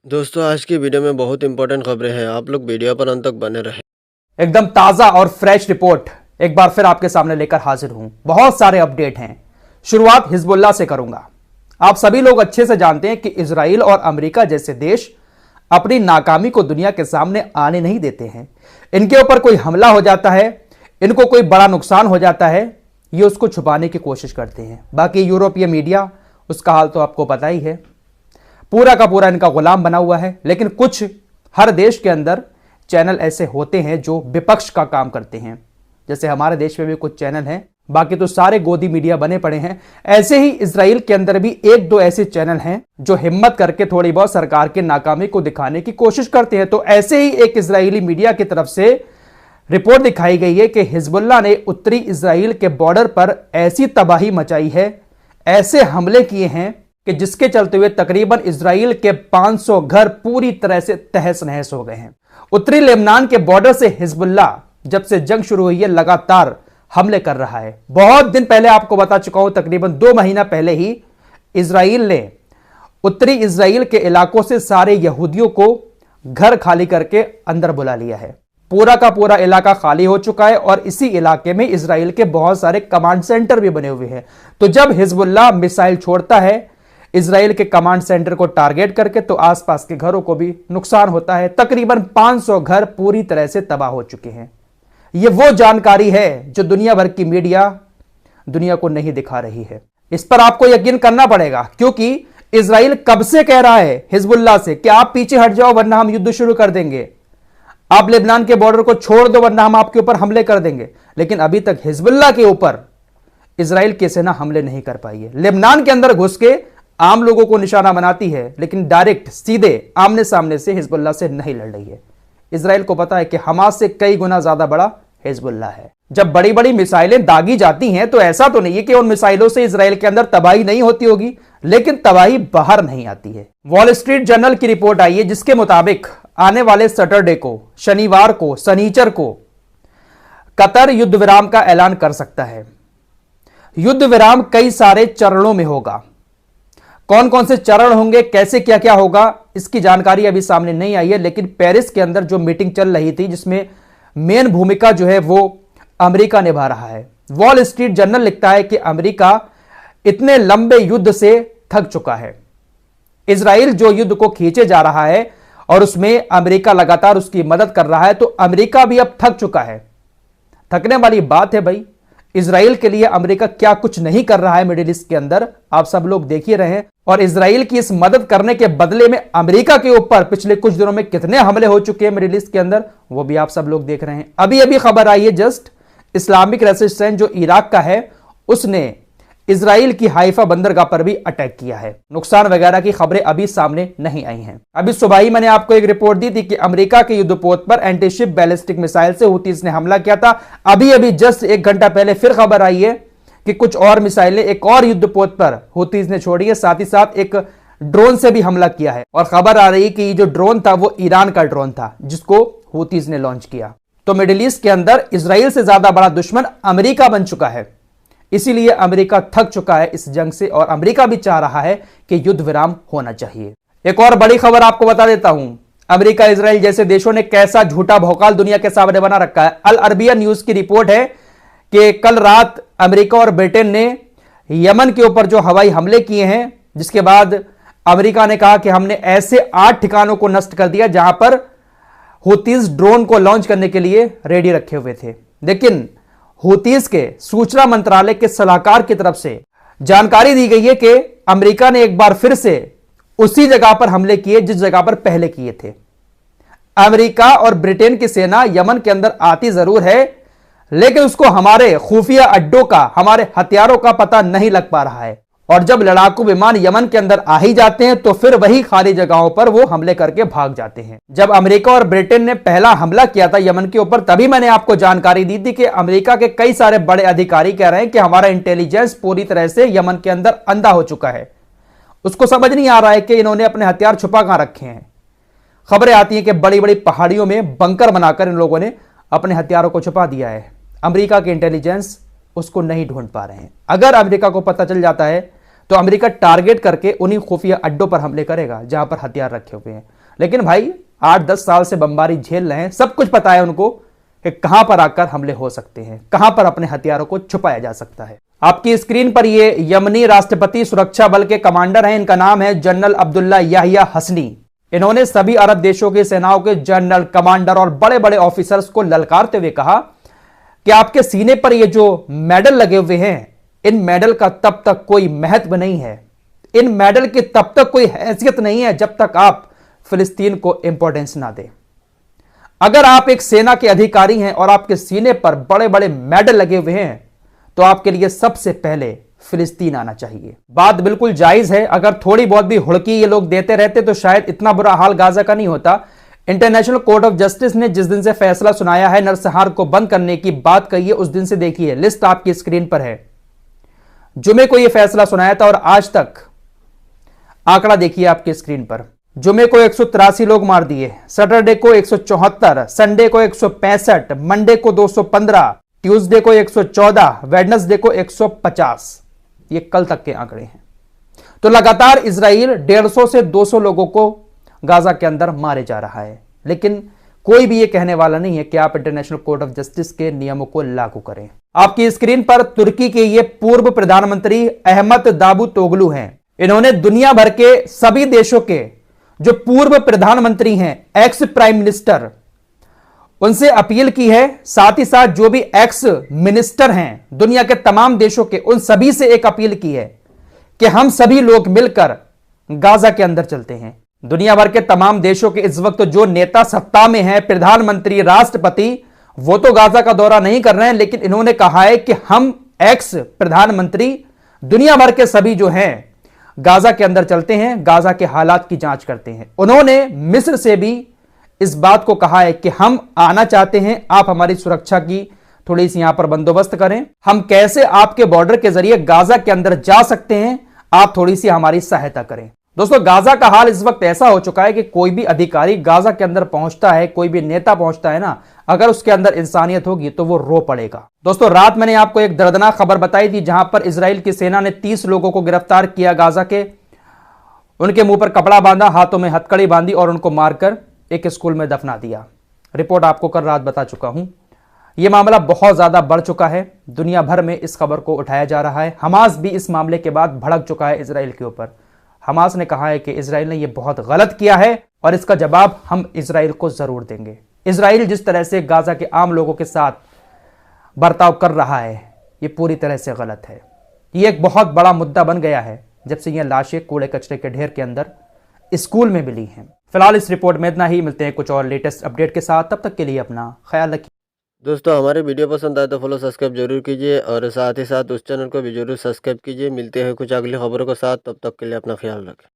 दोस्तों आज की वीडियो में बहुत इंपॉर्टेंट खबरें हैं। आप लोग वीडियो पर अंत तक बने रहें। एकदम ताजा और फ्रेश रिपोर्ट एक बार फिर आपके सामने लेकर हाजिर हूं। बहुत सारे अपडेट हैं। शुरुआत हिजबुल्लाह से करूंगा। आप सभी लोग अच्छे से जानते हैं कि इजराइल और अमेरिका जैसे देश अपनी नाकामी को दुनिया के सामने आने नहीं देते हैं। इनके ऊपर कोई हमला हो जाता है, इनको कोई बड़ा नुकसान हो जाता है, ये उसको छुपाने की कोशिश करते हैं। बाकी यूरोपीय मीडिया, उसका हाल तो आपको पता ही है, पूरा का पूरा इनका गुलाम बना हुआ है। लेकिन कुछ हर देश के अंदर चैनल ऐसे होते हैं जो विपक्ष का काम करते हैं, जैसे हमारे देश में भी कुछ चैनल हैं, बाकी तो सारे गोदी मीडिया बने पड़े हैं। ऐसे ही इजराइल के अंदर भी एक दो ऐसे चैनल हैं जो हिम्मत करके थोड़ी बहुत सरकार के नाकामी को दिखाने की कोशिश करते हैं। तो ऐसे ही एक इजरायली मीडिया की तरफ से रिपोर्ट दिखाई गई है कि हिजबुल्लाह ने उत्तरी इजराइल के बॉर्डर पर ऐसी तबाही मचाई है, ऐसे हमले किए हैं कि जिसके चलते हुए तकरीबन इजराइल के 500 घर पूरी तरह से तहस नहस हो गए हैं। उत्तरी लेबनान के बॉर्डर से हिजबुल्लाह जब से जंग शुरू हुई है लगातार हमले कर रहा है। बहुत दिन पहले आपको बता चुका हूं, तकरीबन 2 महीना पहले ही इजराइल ने उत्तरी इजराइल के इलाकों से सारे यहूदियों को घर खाली करके अंदर बुला लिया है। पूरा का पूरा इलाका खाली हो चुका है और इसी इलाके में इजराइल के बहुत सारे कमांड सेंटर भी बने हुए हैं। तो जब हिजबुल्लाह मिसाइल छोड़ता है इजराइल के कमांड सेंटर को टारगेट करके, तो आसपास के घरों को भी नुकसान होता है। तकरीबन 500 घर पूरी तरह से तबाह हो चुके हैं। यह वो जानकारी है जो दुनिया भर की मीडिया दुनिया को नहीं दिखा रही है। इस पर आपको यकीन करना पड़ेगा, क्योंकि इजराइल कब से कह रहा है हिजबुल्लाह से कि आप पीछे हट जाओ वरना हम युद्ध शुरू कर देंगे, आप लेबनान के बॉर्डर को छोड़ दो वरना हम आपके ऊपर हमले कर देंगे। लेकिन अभी तक हिजबुल्लाह के ऊपर इजराइल की सेना हमले नहीं कर पाई है। लेबनान के अंदर घुस के आम लोगों को निशाना बनाती है, लेकिन डायरेक्ट सीधे आमने सामने से हिजबुल्लाह से नहीं लड़ रही है। इजराइल को पता है कि हमास से कई गुना ज्यादा बड़ा हिजबुल्लाह है। जब बड़ी बड़ी मिसाइलें दागी जाती हैं तो ऐसा तो नहीं है कि उन मिसाइलों से इजराइल के अंदर तबाही नहीं होती होगी, लेकिन तबाही बाहर नहीं आती है। वॉल स्ट्रीट जर्नल की रिपोर्ट आई है जिसके मुताबिक आने वाले सैटरडे को, शनिवार को, शनिचर को कतर युद्ध विराम का ऐलान कर सकता है। युद्ध विराम कई सारे चरणों में होगा। कौन कौन से चरण होंगे, कैसे क्या क्या होगा, इसकी जानकारी अभी सामने नहीं आई है। लेकिन पेरिस के अंदर जो मीटिंग चल रही थी जिसमें मेन भूमिका जो है वो अमेरिका निभा रहा है। वॉल स्ट्रीट जर्नल लिखता है कि अमेरिका इतने लंबे युद्ध से थक चुका है। इजराइल जो युद्ध को खींचे जा रहा है और उसमें अमेरिका लगातार उसकी मदद कर रहा है, तो अमेरिका भी अब थक चुका है। थकने वाली बात है भाई। इजराइल के लिए अमेरिका क्या कुछ नहीं कर रहा है मिडिल ईस्ट के अंदर, आप सब लोग देख ही रहे हैं। और इजराइल की इस मदद करने के बदले में अमेरिका के ऊपर पिछले कुछ दिनों में कितने हमले हो चुके हैं मिडिल ईस्ट के अंदर, वो भी आप सब लोग देख रहे हैं। अभी अभी खबर आई है जस्ट, इस्लामिक रेजिस्टेंस जो इराक का है उसने इजराइल की हाइफा बंदरगाह पर भी अटैक किया है। नुकसान वगैरह की खबरें अभी सामने नहीं आई हैं। अभी सुबह ही मैंने आपको एक रिपोर्ट दी थी कि अमेरिका के युद्धपोत पर एंटीशिप बैलिस्टिक मिसाइल से हूतीज ने हमला किया था। अभी अभी जस्ट 1 घंटा पहले फिर खबर आई है कि कुछ और मिसाइलें एक और युद्धपोत पर हूतीज ने छोड़ी है। साथ ही साथ एक ड्रोन से भी हमला किया है और खबर आ रही है कि ये जो ड्रोन था वो ईरान का ड्रोन था जिसको हूतीज ने लॉन्च किया। तो मिडिल ईस्ट के अंदर इजराइल से ज्यादा बड़ा दुश्मन अमेरिका बन चुका है। इसीलिए अमेरिका थक चुका है इस जंग से और अमेरिका भी चाह रहा है कि युद्ध विराम होना चाहिए। एक और बड़ी खबर आपको बता देता हूं, अमेरिका इजराइल जैसे देशों ने कैसा झूठा भौकाल दुनिया के सामने बना रखा है। अल अरबिया न्यूज की रिपोर्ट है कि कल रात अमेरिका और ब्रिटेन ने यमन के ऊपर जो हवाई हमले किए हैं, जिसके बाद अमेरिका ने कहा कि हमने ऐसे 8 ठिकानों को नष्ट कर दिया जहां पर हूतीज ड्रोन को लॉन्च करने के लिए रेडी रखे हुए थे। लेकिन हूतीज के सूचना मंत्रालय के सलाहकार की तरफ से जानकारी दी गई है कि अमेरिका ने एक बार फिर से उसी जगह पर हमले किए जिस जगह पर पहले किए थे। अमेरिका और ब्रिटेन की सेना यमन के अंदर आती जरूर है, लेकिन उसको हमारे खुफिया अड्डों का, हमारे हथियारों का पता नहीं लग पा रहा है। और जब लड़ाकू विमान यमन के अंदर आ ही जाते हैं तो फिर वही खाली जगहों पर वो हमले करके भाग जाते हैं। जब अमेरिका और ब्रिटेन ने पहला हमला किया था यमन के ऊपर, तभी मैंने आपको जानकारी दी थी कि अमेरिका के कई सारे बड़े अधिकारी कह रहे हैं कि हमारा इंटेलिजेंस पूरी तरह से यमन के अंदर अंधा हो चुका है। उसको समझ नहीं आ रहा है कि इन्होंने अपने हथियार छुपा कहां रखे हैं। खबरें आती हैं कि बड़ी बड़ी पहाड़ियों में बंकर बनाकर इन लोगों ने अपने हथियारों को छुपा दिया है। अमेरिका के इंटेलिजेंस उसको नहीं ढूंढ पा रहे हैं। अगर अमेरिका को पता चल जाता है तो अमेरिका टारगेट करके उन्हीं खुफिया अड्डों पर हमले करेगा जहां पर हथियार रखे हुए हैं। लेकिन भाई 8-10 साल से बमबारी झेल रहे हैं, सब कुछ पता है उनको कि कहां पर आकर हमले हो सकते हैं, कहां पर अपने हथियारों को छुपाया जा सकता है। आपकी स्क्रीन पर ये यमनी राष्ट्रपति सुरक्षा बल के कमांडर हैं, इनका नाम है जनरल अब्दुल्ला याहिया हसनी। इन्होंने सभी अरब देशों की सेनाओं के जनरल, कमांडर और बड़े बड़े ऑफिसर्स को ललकारते हुए कहा कि आपके सीने पर ये जो मेडल लगे हुए हैं, इन मेडल का तब तक कोई महत्व नहीं है, इन मेडल की तब तक कोई हैसियत नहीं है जब तक आप फिलिस्तीन को इंपॉर्टेंस ना दें। अगर आप एक सेना के अधिकारी हैं और आपके सीने पर बड़े बड़े मेडल लगे हुए हैं तो आपके लिए सबसे पहले फिलिस्तीन आना चाहिए। बात बिल्कुल जायज है, अगर थोड़ी बहुत भी हुड़की ये लोग देते रहते तो शायद इतना बुरा हाल गाजा का नहीं होता। इंटरनेशनल कोर्ट ऑफ जस्टिस ने जिस दिन से फैसला सुनाया है, नरसंहार को बंद करने की बात कही है, उस दिन से देखिए, लिस्ट आपकी स्क्रीन पर है। जुमे को यह फैसला सुनाया था और आज तक आंकड़ा देखिए आपकी स्क्रीन पर। जुमे को 183 लोग मार दिए, सैटरडे को 174, संडे को 165, मंडे को 215, ट्यूसडे को 114, वेडनेसडे को 150। ये कल तक के आंकड़े हैं। तो लगातार इजराइल 150 से 200 लोगों को गाजा के अंदर मारे जा रहा है, लेकिन कोई भी ये कहने वाला नहीं है कि आप इंटरनेशनल कोर्ट ऑफ जस्टिस के नियमों को लागू करें। आपकी स्क्रीन पर तुर्की के ये पूर्व प्रधानमंत्री अहमद दावूतोगलू हैं। इन्होंने दुनिया भर के सभी देशों के जो पूर्व प्रधानमंत्री हैं, एक्स प्राइम मिनिस्टर, उनसे अपील की है, साथ ही साथ जो भी एक्स मिनिस्टर हैं दुनिया के तमाम देशों के, उन सभी से एक अपील की है कि हम सभी लोग मिलकर गाजा के अंदर चलते हैं। दुनिया भर के तमाम देशों के इस वक्त जो नेता सत्ता में हैं, प्रधानमंत्री, राष्ट्रपति, वो तो गाजा का दौरा नहीं कर रहे हैं, लेकिन इन्होंने कहा है कि हम एक्स प्रधानमंत्री दुनिया भर के सभी जो हैं गाजा के अंदर चलते हैं, गाजा के हालात की जांच करते हैं। उन्होंने मिस्र से भी इस बात को कहा है कि हम आना चाहते हैं, आप हमारी सुरक्षा की थोड़ी सी यहां पर बंदोबस्त करें, हम कैसे आपके बॉर्डर के जरिए गाजा के अंदर जा सकते हैं, आप थोड़ी सी हमारी सहायता करें। दोस्तों, गाजा का हाल इस वक्त ऐसा हो चुका है कि कोई भी अधिकारी गाजा के अंदर पहुंचता है, कोई भी नेता पहुंचता है ना, अगर उसके अंदर इंसानियत होगी तो वो रो पड़ेगा। दोस्तों, रात मैंने आपको एक दर्दनाक खबर बताई थी जहां पर इजराइल की सेना ने 30 लोगों को गिरफ्तार किया गाजा के, उनके मुंह पर कपड़ा बांधा, हाथों में हथकड़ी बांधी और उनको मारकर एक स्कूल में दफना दिया। रिपोर्ट आपको कल रात बता चुका हूं। यह मामला बहुत ज्यादा बढ़ चुका है, दुनिया भर में इस खबर को उठाया जा रहा है। हमास भी इस मामले के बाद भड़क चुका है इजराइल के ऊपर। हमास ने कहा है कि इजराइल ने यह बहुत गलत किया है और इसका जवाब हम इजराइल को जरूर देंगे। इजराइल जिस तरह से गाजा के आम लोगों के साथ बर्ताव कर रहा है, यह पूरी तरह से गलत है। यह एक बहुत बड़ा मुद्दा बन गया है जब से यह लाशें कूड़े कचरे के ढेर के अंदर स्कूल में मिली हैं। फिलहाल इस रिपोर्ट में इतना ही, मिलते हैं कुछ और लेटेस्ट अपडेट के साथ, तब तक के लिए अपना ख्याल रखिए। दोस्तों, हमारे वीडियो पसंद आए तो फॉलो सब्सक्राइब जरूर कीजिए और साथ ही साथ उस चैनल को भी जरूर सब्सक्राइब कीजिए। मिलते हैं कुछ अगली खबरों के साथ, तब तक के लिए अपना ख्याल रखें।